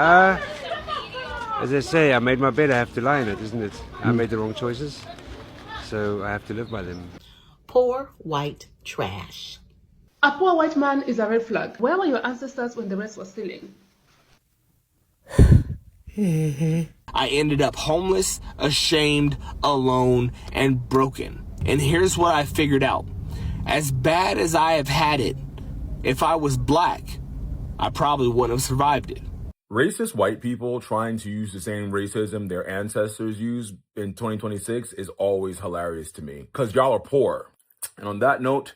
As I say, I made my bed, I have to lie in it, isn't it? I made the wrong choices, so I have to live by them. Poor white trash. A poor white man is a red flag. Where were your ancestors when the rest was stealing? I ended up homeless, ashamed, alone, and broken. And here's what I figured out. As bad as I have had it, if I was black, I probably wouldn't have survived it. Racist white people trying to use the same racism their ancestors used in 2026 is always hilarious to me, because y'all are poor. And on that note,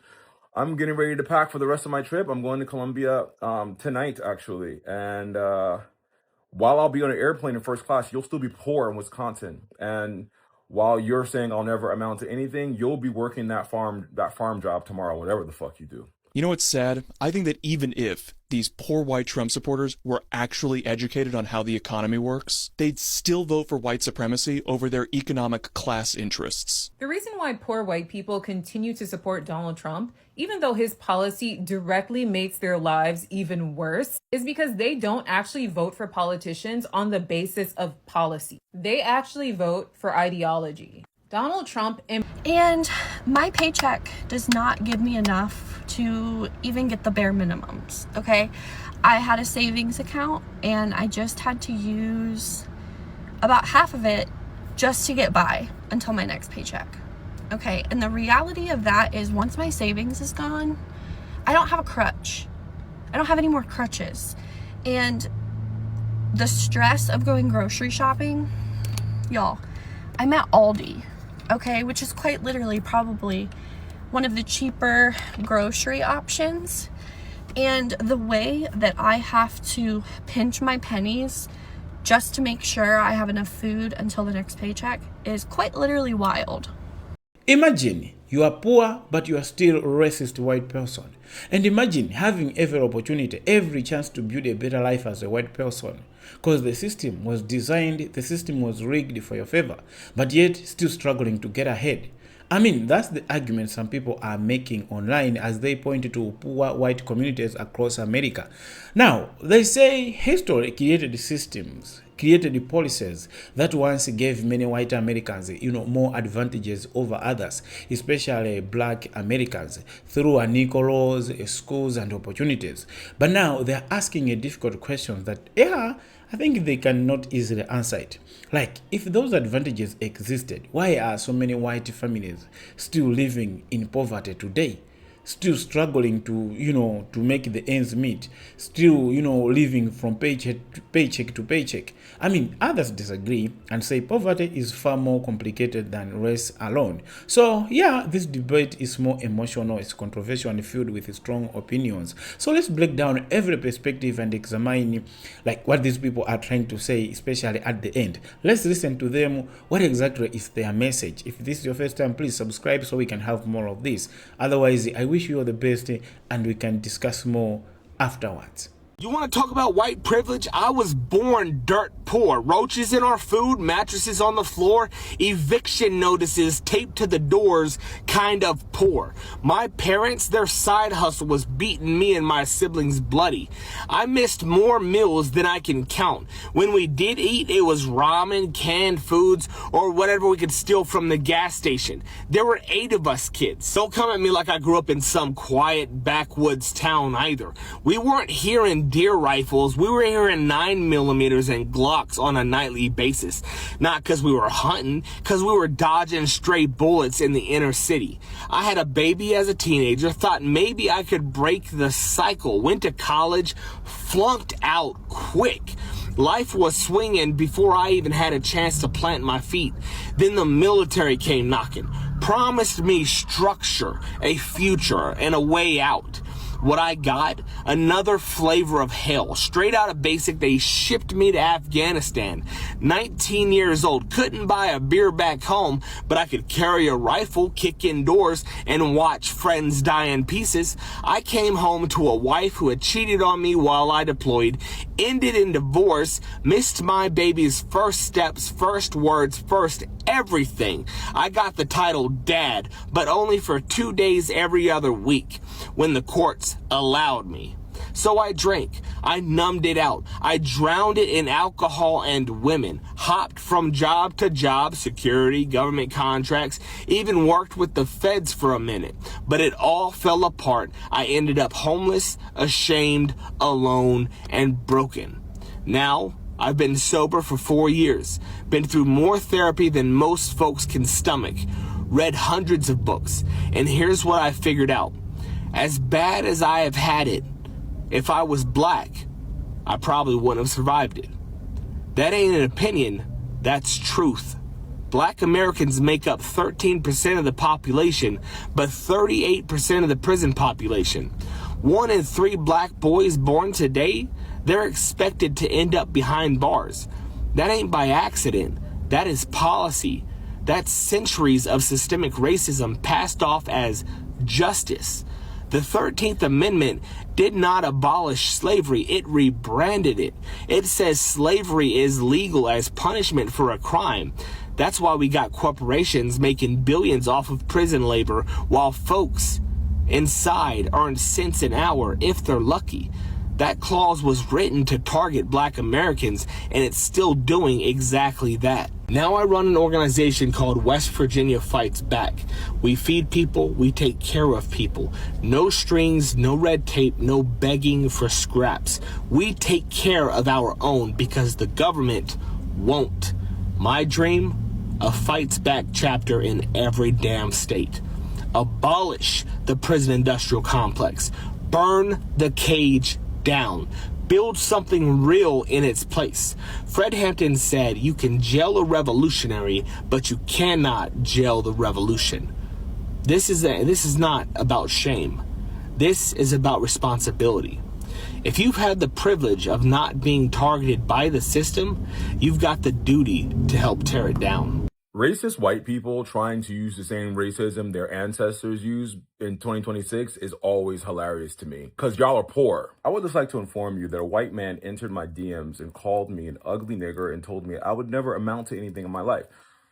I'm getting ready to pack for the rest of my trip. I'm going to Colombia tonight, actually. And while I'll be on an airplane in first class, you'll still be poor in Wisconsin. And while you're saying I'll never amount to anything, you'll be working that farm job tomorrow, whatever the fuck you do. You know what's sad? I think that even if these poor white Trump supporters were actually educated on how the economy works, they'd still vote for white supremacy over their economic class interests. The reason why poor white people continue to support Donald Trump, even though his policy directly makes their lives even worse, is because they don't actually vote for politicians on the basis of policy. They actually vote for ideology. Donald Trump and my paycheck does not give me enough to even get the bare minimums, okay? I had a savings account and I just had to use about half of it just to get by until my next paycheck, okay? And the reality of that is once my savings is gone, I don't have a crutch. I don't have any more crutches. And the stress of going grocery shopping, y'all, I'm at Aldi, okay, which is quite literally probably one of the cheaper grocery options. And the way that I have to pinch my pennies just to make sure I have enough food until the next paycheck is quite literally wild. Imagine you are poor, but you are still a racist white person. And imagine having every opportunity, every chance to build a better life as a white person. Because the system was designed, the system was rigged for your favor, but yet still struggling to get ahead. I mean, that's the argument some people are making online as they point to poor white communities across America. Now, they say history created systems, created policies that once gave many white Americans, more advantages over others, especially black Americans, through unequal laws, schools, and opportunities. But now they're asking a difficult question that, I think they cannot easily answer it. Like, if those advantages existed, why are so many white families still living in poverty today? Still struggling to make the ends meet, still, living from paycheck to paycheck. I mean, others disagree and say poverty is far more complicated than race alone. So yeah, this debate is more emotional, it's controversial and filled with strong opinions. So let's break down every perspective and examine what these people are trying to say, especially at the end. Let's listen to them. What exactly is their message? If this is your first time, please subscribe so we can have more of this. Otherwise, I wish you all the best and we can discuss more afterwards. You want to talk about white privilege? I was born dirt poor. Roaches in our food, mattresses on the floor, eviction notices taped to the doors, kind of poor. My parents, their side hustle was beating me and my siblings bloody. I missed more meals than I can count. When we did eat, it was ramen, canned foods, or whatever we could steal from the gas station. There were 8 of us kids. Don't come at me like I grew up in some quiet backwoods town either. We weren't hearing deer rifles, we were hearing 9mm and Glocks on a nightly basis. Not because we were hunting, because we were dodging stray bullets in the inner city. I had a baby as a teenager, thought maybe I could break the cycle, went to college, flunked out quick. Life was swinging before I even had a chance to plant my feet. Then the military came knocking, promised me structure, a future, and a way out. What I got? Another flavor of hell. Straight out of basic, they shipped me to Afghanistan. 19 years old, couldn't buy a beer back home, but I could carry a rifle, kick indoors, and watch friends die in pieces. I came home to a wife who had cheated on me while I deployed, ended in divorce, missed my baby's first steps, first words, first everything. I got the title Dad, but only for 2 days every other week when the courts allowed me. So I drank. I numbed it out. I drowned it in alcohol and women. Hopped from job to job, security, government contracts, even worked with the feds for a minute. But it all fell apart. I ended up homeless, ashamed, alone, and broken. Now, I've been sober for 4 years, been through more therapy than most folks can stomach, read hundreds of books, and here's what I figured out. As bad as I have had it, if I was black, I probably wouldn't have survived it. That ain't an opinion, that's truth. Black Americans make up 13% of the population, but 38% of the prison population. 1 in 3 black boys born today, they're expected to end up behind bars. That ain't by accident. That is policy. That's centuries of systemic racism passed off as justice. The 13th Amendment did not abolish slavery. It rebranded it. It says slavery is legal as punishment for a crime. That's why we got corporations making billions off of prison labor while folks inside earn cents an hour if they're lucky. That clause was written to target black Americans, and it's still doing exactly that. Now I run an organization called West Virginia Fights Back. We feed people, we take care of people. No strings, no red tape, no begging for scraps. We take care of our own because the government won't. My dream? A Fights Back chapter in every damn state. Abolish the prison industrial complex. Burn the cage down. Build something real in its place. Fred Hampton said you can jail a revolutionary, but you cannot jail the revolution. This is not about shame. This is about responsibility. If you've had the privilege of not being targeted by the system, you've got the duty to help tear it down. Racist white people trying to use the same racism their ancestors used in 2026 is always hilarious to me, because y'all are poor. I would just like to inform you that a white man entered my DMs and called me an ugly nigger and told me I would never amount to anything in my life.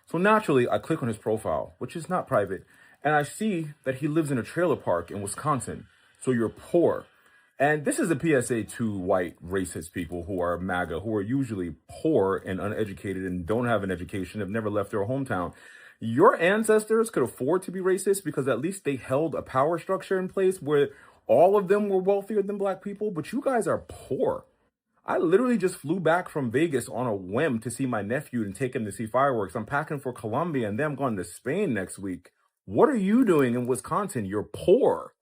So naturally, I click on his profile, which is not private, and I see that he lives in a trailer park in Wisconsin. So you're poor. And this is a PSA to white racist people who are MAGA, who are usually poor and uneducated and don't have an education, have never left their hometown. Your ancestors could afford to be racist because at least they held a power structure in place where all of them were wealthier than black people, but you guys are poor. I literally just flew back from Vegas on a whim to see my nephew and take him to see fireworks. I'm packing for Colombia and then I'm going to Spain next week. What are you doing in Wisconsin? You're poor.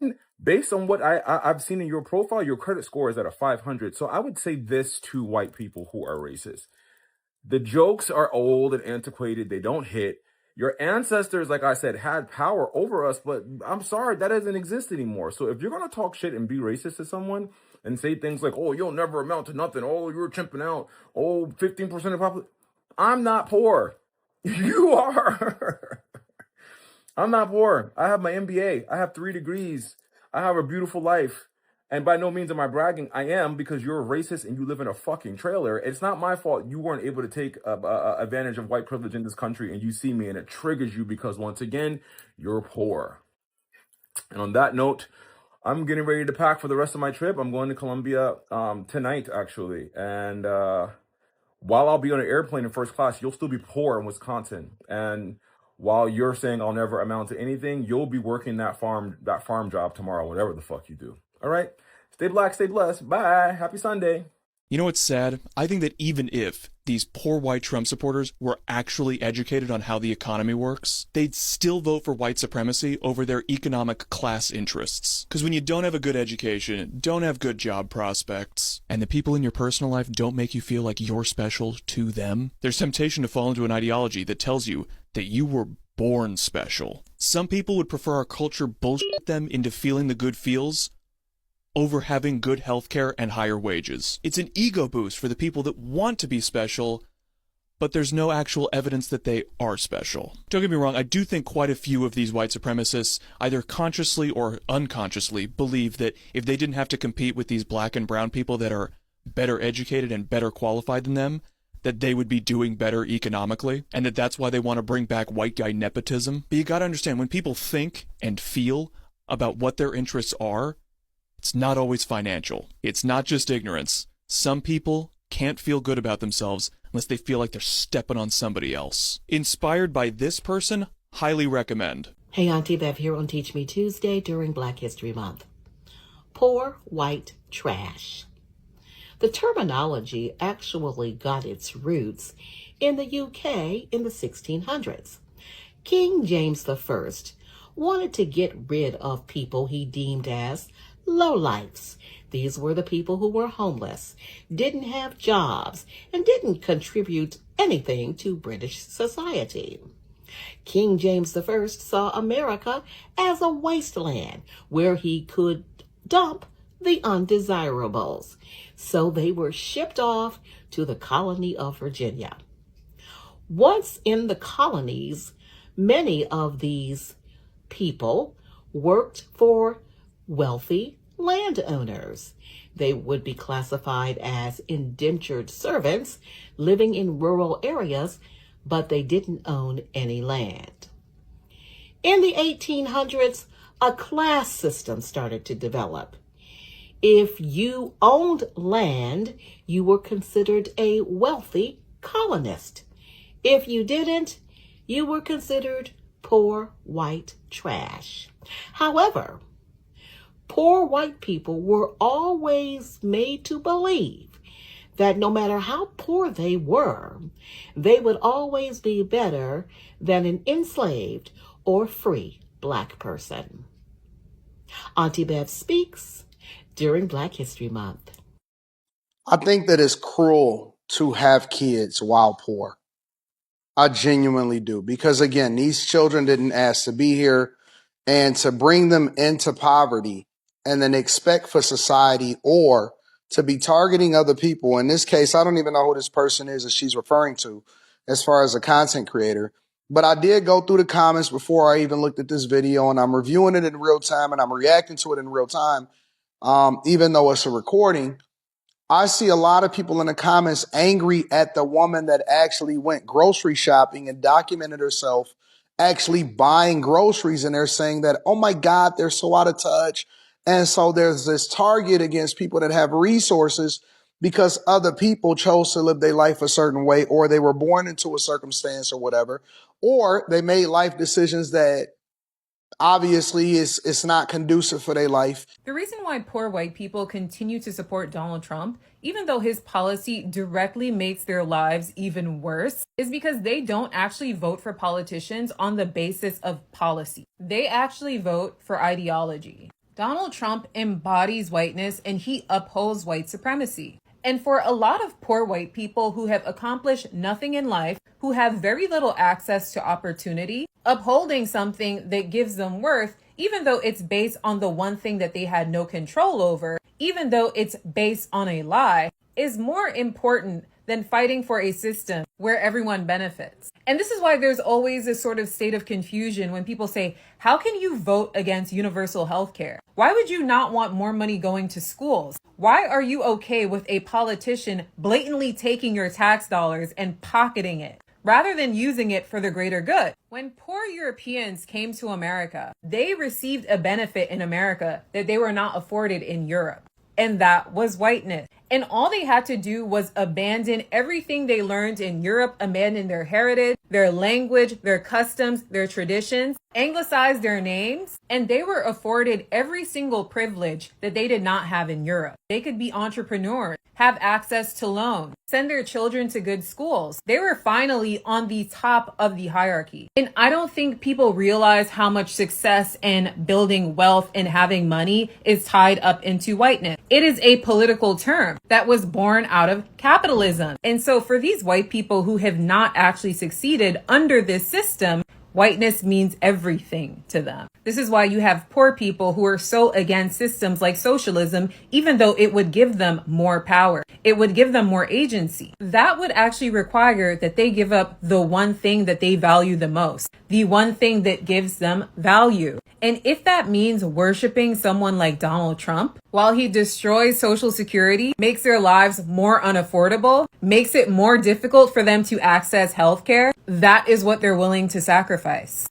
Based on what I've seen in your profile, your credit score is at a 500. So I would say this to white people who are racist. The jokes are old and antiquated. They don't hit. Your ancestors, like I said, had power over us, but I'm sorry, that doesn't exist anymore. So if you're going to talk shit and be racist to someone and say things like, oh, you'll never amount to nothing. Oh, you're chimping out. Oh, 15% of the population. I'm not poor. You are. I'm not poor. I have my MBA. I have 3 degrees. I have a beautiful life. And by no means am I bragging. I am, because you're a racist and you live in a fucking trailer. It's not my fault you weren't able to take advantage of white privilege in this country and you see me and it triggers you because, once again, you're poor. And on that note, I'm getting ready to pack for the rest of my trip. I'm going to Colombia tonight, actually. And while I'll be on an airplane in first class, you'll still be poor in Wisconsin. And while you're saying I'll never amount to anything, you'll be working that farm job tomorrow, whatever the fuck you do. All right? Stay black, stay blessed. Bye. Happy Sunday. You know what's sad? I think that even if these poor white Trump supporters were actually educated on how the economy works, they'd still vote for white supremacy over their economic class interests. Because when you don't have a good education, don't have good job prospects, and the people in your personal life don't make you feel like you're special to them, there's temptation to fall into an ideology that tells you that you were born special. Some people would prefer our culture bullshit them into feeling the good feels over having good healthcare and higher wages. It's an ego boost for the people that want to be special, but there's no actual evidence that they are special. Don't get me wrong, I do think quite a few of these white supremacists, either consciously or unconsciously, believe that if they didn't have to compete with these black and brown people that are better educated and better qualified than them, that they would be doing better economically, and that's why they want to bring back white guy nepotism. But you gotta understand, when people think and feel about what their interests are, It's not always financial. It's not just ignorance. Some people can't feel good about themselves unless they feel like they're stepping on somebody else. Inspired by this person, highly recommend. Hey, Auntie Bev here on Teach Me Tuesday during Black History Month. Poor white trash. The terminology actually got its roots in the UK in the 1600s. King James I wanted to get rid of people he deemed as lowlifes. These were the people who were homeless, didn't have jobs, and didn't contribute anything to British society. King James I saw America as a wasteland where he could dump the undesirables. So they were shipped off to the colony of Virginia. Once in the colonies, many of these people worked for wealthy landowners. They would be classified as indentured servants living in rural areas, but they didn't own any land. In the 1800s, a class system started to develop. If you owned land, you were considered a wealthy colonist. If you didn't, you were considered poor white trash. However, poor white people were always made to believe that no matter how poor they were, they would always be better than an enslaved or free Black person. Auntie Bev speaks during Black History Month. I think that it's cruel to have kids while poor. I genuinely do. Because again, these children didn't ask to be here, and to bring them into poverty and then expect for society or to be targeting other people. In this case, I don't even know who this person is that she's referring to as far as a content creator. But I did go through the comments before I even looked at this video, and I'm reviewing it in real time and I'm reacting to it in real time. Even though it's a recording, I see a lot of people in the comments angry at the woman that actually went grocery shopping and documented herself actually buying groceries. And they're saying that, oh my God, they're so out of touch. And so there's this target against people that have resources because other people chose to live their life a certain way, or they were born into a circumstance or whatever, or they made life decisions that obviously it's not conducive for their life. The reason why poor white people continue to support Donald Trump, even though his policy directly makes their lives even worse, is because they don't actually vote for politicians on the basis of policy. They actually vote for ideology. Donald Trump embodies whiteness and he upholds white supremacy. And for a lot of poor white people who have accomplished nothing in life, who have very little access to opportunity, upholding something that gives them worth, even though it's based on the one thing that they had no control over, even though it's based on a lie, is more important than fighting for a system where everyone benefits. And this is why there's always this sort of state of confusion when people say, how can you vote against universal health care? Why would you not want more money going to schools? Why are you okay with a politician blatantly taking your tax dollars and pocketing it, rather than using it for the greater good? When poor Europeans came to America, they received a benefit in America that they were not afforded in Europe. And that was whiteness. And all they had to do was abandon everything they learned in Europe, abandon their heritage, their language, their customs, their traditions, anglicize their names, and they were afforded every single privilege that they did not have in Europe. They could be entrepreneurs, have access to loans, send their children to good schools. They were finally on the top of the hierarchy. And I don't think people realize how much success and building wealth and having money is tied up into whiteness. It is a political term that was born out of capitalism. And so for these white people who have not actually succeeded under this system, whiteness means everything to them. This is why you have poor people who are so against systems like socialism, even though it would give them more power. It would give them more agency. That would actually require that they give up the one thing that they value the most, the one thing that gives them value. And if that means worshiping someone like Donald Trump, while he destroys Social Security, makes their lives more unaffordable, makes it more difficult for them to access healthcare, that is what they're willing to sacrifice.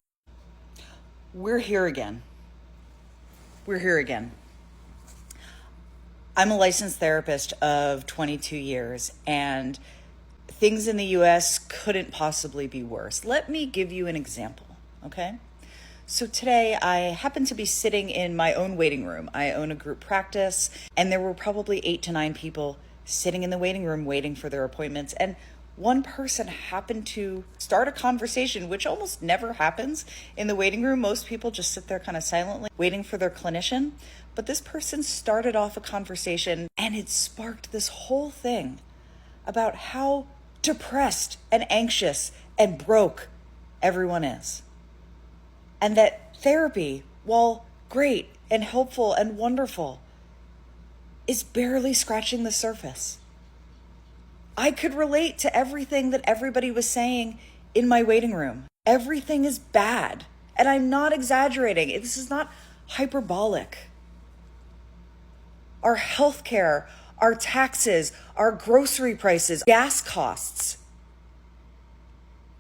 We're here again. We're here again. I'm a licensed therapist of 22 years, and things in the US couldn't possibly be worse. Let me give you an example, okay? So today I happened to be sitting in my own waiting room. I own a group practice, and there were probably 8 to 9 people sitting in the waiting room waiting for their appointments. And one person happened to start a conversation, which almost never happens in the waiting room. Most people just sit there kind of silently waiting for their clinician. But this person started off a conversation, and it sparked this whole thing about how depressed and anxious and broke everyone is. And that therapy, while great and helpful and wonderful, is barely scratching the surface. I could relate to everything that everybody was saying in my waiting room. Everything is bad. And I'm not exaggerating. This is not hyperbolic. Our healthcare, our taxes, our grocery prices, gas costs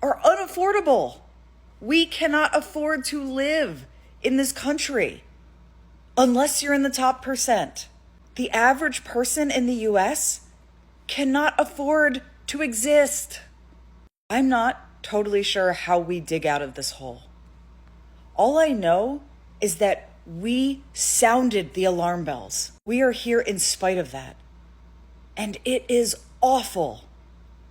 are unaffordable. We cannot afford to live in this country unless you're in the top percent. The average person in the US cannot afford to exist. I'm not totally sure how we dig out of this hole. All I know is that we sounded the alarm bells. We are here in spite of that. And it is awful.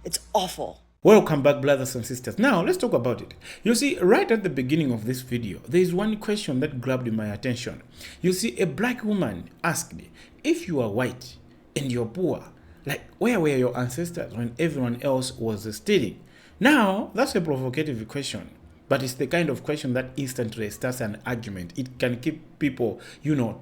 It's awful. Welcome back, brothers and sisters. Now, let's talk about it. You see, right at the beginning of this video, there is one question that grabbed my attention. You see, a black woman asked, if you are white and you're poor, like, where were your ancestors when everyone else was stealing? Now, that's a provocative question, but it's the kind of question that instantly starts an argument. It can keep people,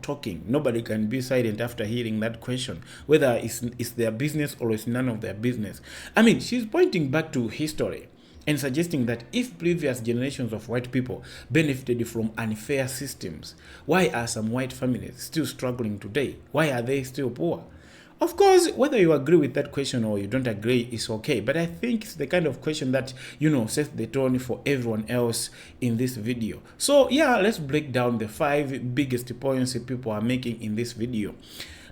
talking. Nobody can be silent after hearing that question, whether it's their business or it's none of their business. I mean, she's pointing back to history and suggesting that if previous generations of white people benefited from unfair systems, why are some white families still struggling today? Why are they still poor? Of course, whether you agree with that question or you don't agree is okay, but I think it's the kind of question that, sets the tone for everyone else in this video. So yeah, let's break down the 5 biggest points people are making in this video.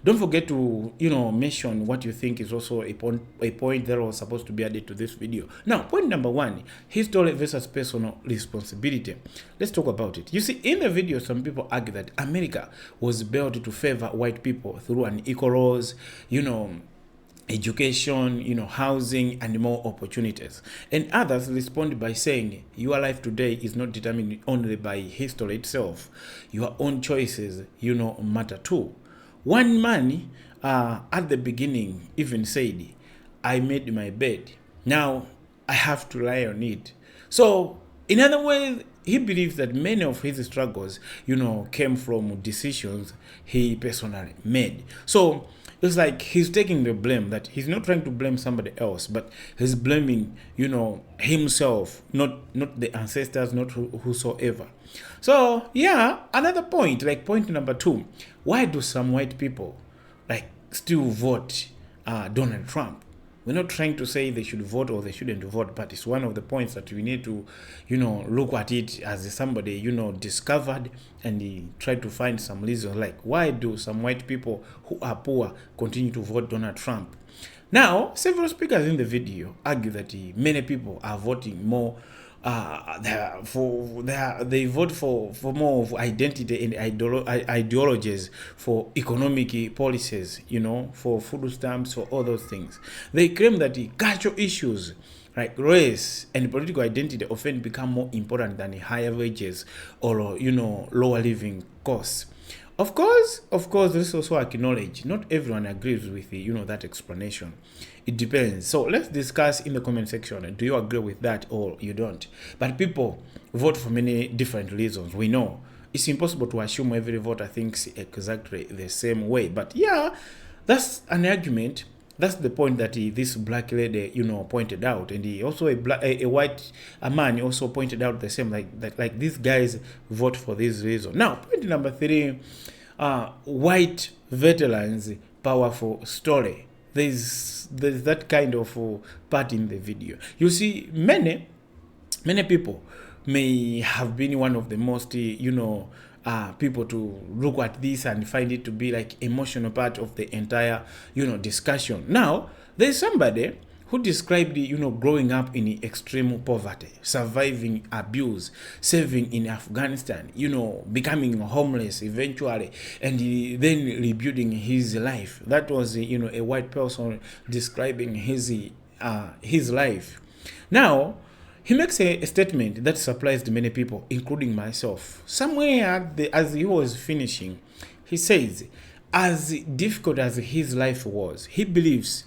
Don't forget to, mention what you think is also a point that was supposed to be added to this video. Now, point number 1, history versus personal responsibility. Let's talk about it. You see, in the video, some people argue that America was built to favor white people through an equal laws, education, housing, and more opportunities. And others respond by saying, your life today is not determined only by history itself. Your own choices, matter too. One man at the beginning even said, I made my bed. Now I have to lie on it. So, in other words, he believes that many of his struggles, came from decisions he personally made. So, it's like he's taking the blame, that he's not trying to blame somebody else, but he's blaming, himself, not the ancestors, not whosoever. So, yeah, another point, like point number 2, why do some white people, still vote Donald Trump? We're not trying to say they should vote or they shouldn't vote, but it's one of the points that we need to, look at it as somebody, discovered and try to find some reason, like why do some white people who are poor continue to vote Donald Trump? Now, several speakers in the video argue that many people are voting more they vote for more of identity and ideologies, for economic policies, for food stamps, for all those things. They claim that the cultural issues like race and political identity often become more important than higher wages or lower living costs. Of course, this is also acknowledged. Not everyone agrees with that explanation. It depends. So let's discuss in the comment section. Do you agree with that or you don't? But people vote for many different reasons. We know it's impossible to assume every voter thinks exactly the same way. But yeah, that's an argument. That's the point that this black lady, pointed out, and he also a white man also pointed out the same, like these guys vote for this reason. Now, point number 3, white veterans powerful story. There's that kind of part in the video. You see, many people may have been one of the most people to look at this and find it to be like emotional part of the entire, discussion. Now, there's somebody who described, growing up in extreme poverty, surviving abuse, serving in Afghanistan, becoming homeless eventually, and then rebuilding his life. That was, a white person describing his life. Now, he makes a statement that surprised many people, including myself. Somewhere as he was finishing, he says, as difficult as his life was, he believes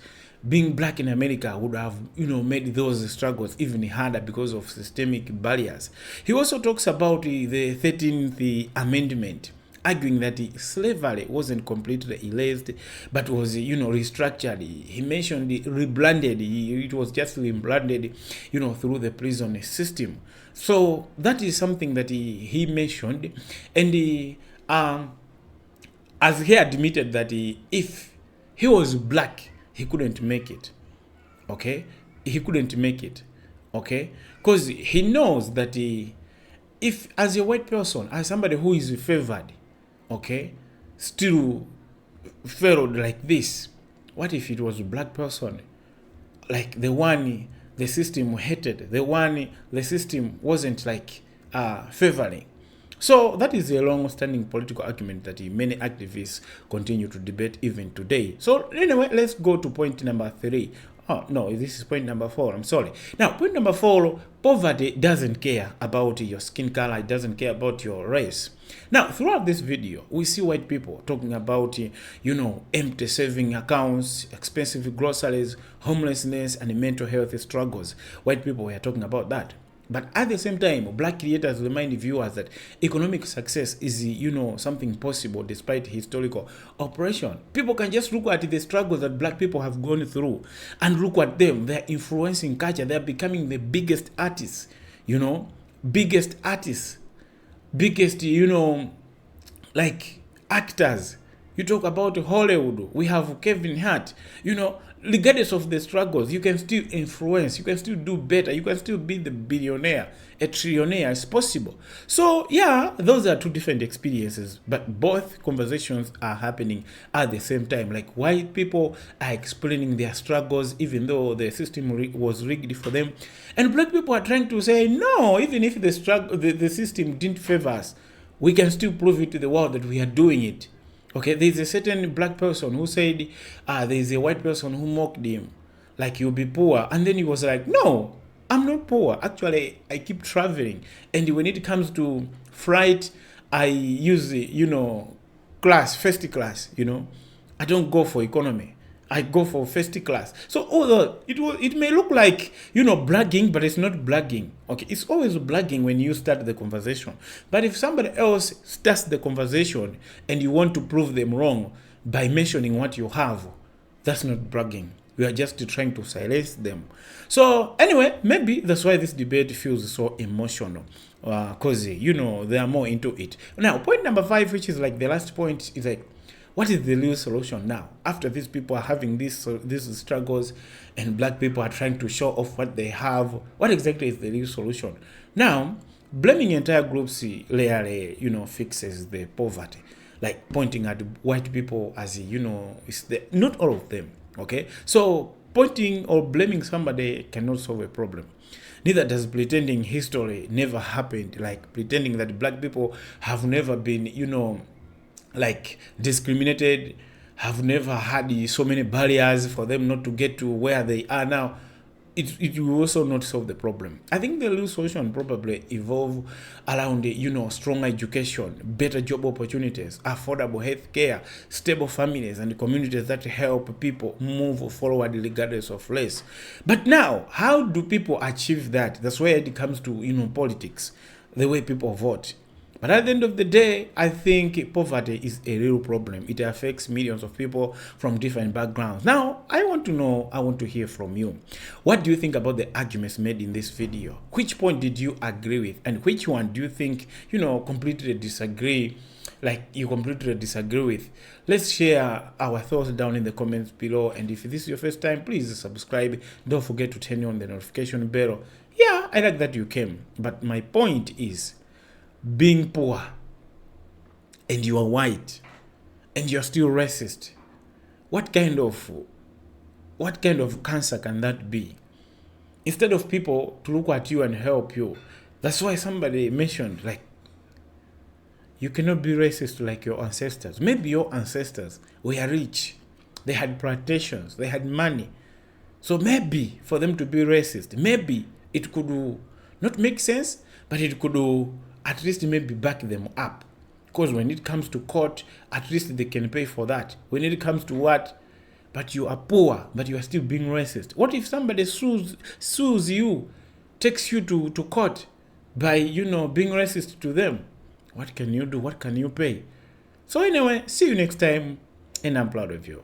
being black in America would have, made those struggles even harder because of systemic barriers. He also talks about the 13th Amendment, arguing that slavery wasn't completely erased, but was, restructured. He mentioned rebranded. It was just rebranded, through the prison system. So that is something that he mentioned, and as he admitted that if he was black, he couldn't make it. Okay, he couldn't make it. Okay, because he knows that if as a white person, as somebody who is favored, okay, still failed like this, what if it was a black person, like the one the system hated, the one the system wasn't like favoring? So that is a long-standing political argument that many activists continue to debate even today. So anyway, let's go to point number 3. Oh, no, this is point number 4. I'm sorry. Now, point number 4, poverty doesn't care about your skin color. It doesn't care about your race. Now, throughout this video, we see white people talking about, empty saving accounts, expensive groceries, homelessness, and mental health struggles. White people were talking about that. But at the same time, black creators remind viewers that economic success is, something possible despite historical oppression. People can just look at the struggles that black people have gone through and look at them. They're influencing culture. They're becoming the biggest artists, biggest, like actors. You talk about Hollywood. We have Kevin Hart, regardless of the struggles, you can still influence, you can still do better, you can still be the billionaire, a trillionaire. It's possible. So yeah, those are two different experiences, but both conversations are happening at the same time. Like white people are explaining their struggles even though the system was rigged for them, and black people are trying to say no, even if the system didn't favor us, we can still prove it to the world that we are doing it. Okay, there's a certain black person who said, there's a white person who mocked him, like, you'll be poor. And then he was like, no, I'm not poor. Actually, I keep traveling. And when it comes to flight, I use, first class, I don't go for economy. I go for first class. So although it may look like, bragging, but it's not bragging. Okay, it's always bragging when you start the conversation. But if somebody else starts the conversation and you want to prove them wrong by mentioning what you have, that's not bragging. We are just trying to silence them. So anyway, maybe that's why this debate feels so emotional. Because, they are more into it. Now, point number 5, which is like the last point, is like, what is the real solution now? After these people are having these struggles and black people are trying to show off what they have, what exactly is the real solution? Now, blaming entire groups rarely, fixes the poverty. Like pointing at white people as, not all of them, okay? So pointing or blaming somebody cannot solve a problem. Neither does pretending history never happened, like pretending that black people have never been, like discriminated, have never had so many barriers for them not to get to where they are now. It will also not solve the problem. I think the real solution probably evolve around, strong education, better job opportunities, affordable health care, stable families, and communities that help people move forward regardless of race. But now, how do people achieve that? That's where it comes to, politics, the way people vote. But at the end of the day, I think poverty is a real problem. It affects millions of people from different backgrounds. Now, I want to hear from you. What do you think about the arguments made in this video? Which point did you agree with? And which one do you think, completely disagree? Like you completely disagree with? Let's share our thoughts down in the comments below. And if this is your first time, please subscribe. Don't forget to turn on the notification bell. Yeah, I like that you came. But my point is, being poor and you are white and you're still racist, what kind of cancer can that be? Instead of people to look at you and help you. That's why somebody mentioned, like, you cannot be racist like your ancestors. Maybe your ancestors were rich, they had plantations, they had money. So maybe for them to be racist, maybe it could not make sense, but it could at least maybe back them up. Because when it comes to court, at least they can pay for that. When it comes to what? But you are poor, but you are still being racist. What if somebody sues you, takes you to court by, being racist to them? What can you do? What can you pay? So anyway, see you next time, and I'm proud of you.